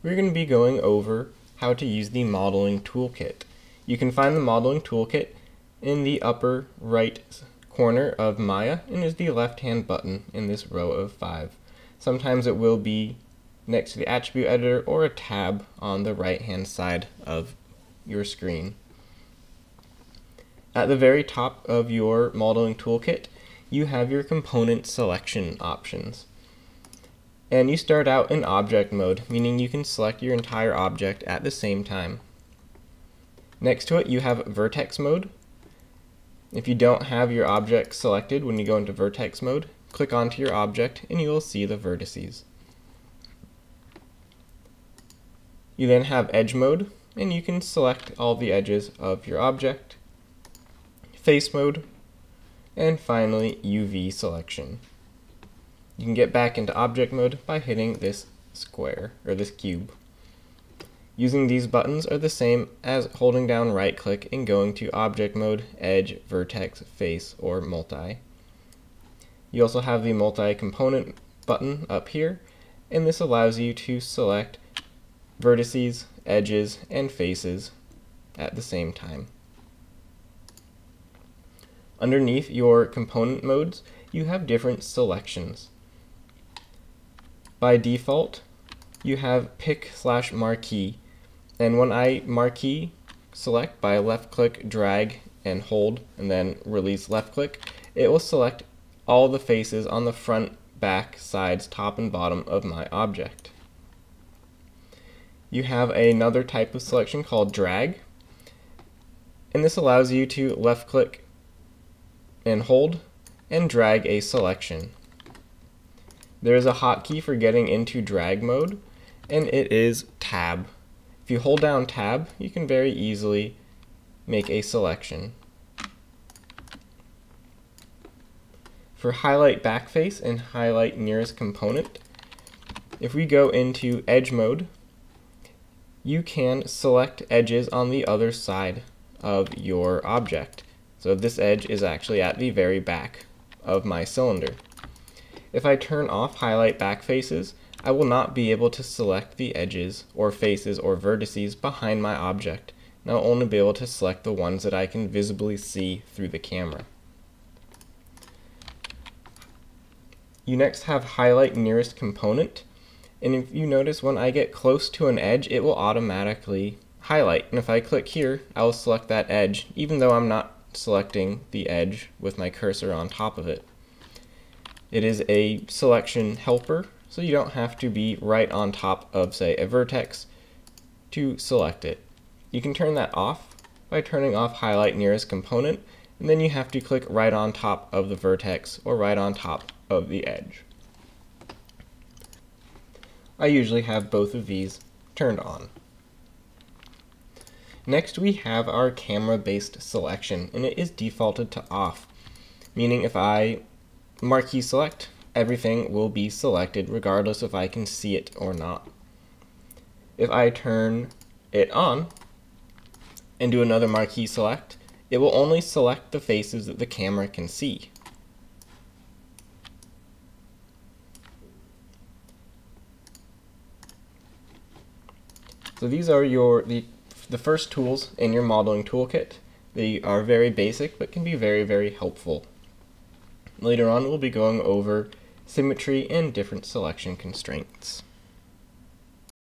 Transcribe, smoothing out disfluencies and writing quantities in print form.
we're going to be going over how to use the modeling toolkit. You can find the modeling toolkit in the upper right corner of Maya and is the left-hand button in this row of 5. Sometimes it will be next to the attribute editor or a tab on the right-hand side of your screen. At the very top of your modeling toolkit, you have your component selection options. And you start out in object mode, meaning you can select your entire object at the same time. Next to it, you have vertex mode. If you don't have your object selected when you go into vertex mode, click onto your object and you will see the vertices. You then have edge mode, and you can select all the edges of your object. Face mode, and finally UV selection. You can get back into object mode by hitting this square, or this cube. Using these buttons are the same as holding down right click and going to object mode, edge, vertex, face, or multi. You also have the multi-component button up here, and this allows you to select vertices, edges, and faces at the same time. Underneath your component modes, you have different selections. By default, you have pick/marquee, and when I marquee select by left click, drag, and hold, and then release left click, it will select all the faces on the front, back, sides, top, and bottom of my object. You have another type of selection called drag, and this allows you to left click and hold and drag a selection. There is a hotkey for getting into drag mode, and it is tab. If you hold down tab, you can very easily make a selection. For highlight backface and highlight nearest component, if we go into edge mode, you can select edges on the other side of your object. So this edge is actually at the very back of my cylinder. If I turn off highlight back faces, I will not be able to select the edges or faces or vertices behind my object, and I'll only be able to select the ones that I can visibly see through the camera. You next have highlight nearest component, and if you notice when I get close to an edge, it will automatically highlight, and if I click here, I will select that edge, even though I'm not selecting the edge with my cursor on top of it. It is a selection helper, so you don't have to be right on top of, say, a vertex to select it. You can turn that off by turning off highlight nearest component, and then you have to click right on top of the vertex or right on top of the edge. I usually have both of these turned on. Next we have our camera-based selection, and it is defaulted to off, meaning if I marquee select, everything will be selected regardless if I can see it or not. If I turn it on and do another marquee select, it will only select the faces that the camera can see. So these are the first tools in your modeling toolkit. They are very basic but can be very, very helpful. Later on we'll be going over symmetry and different selection constraints.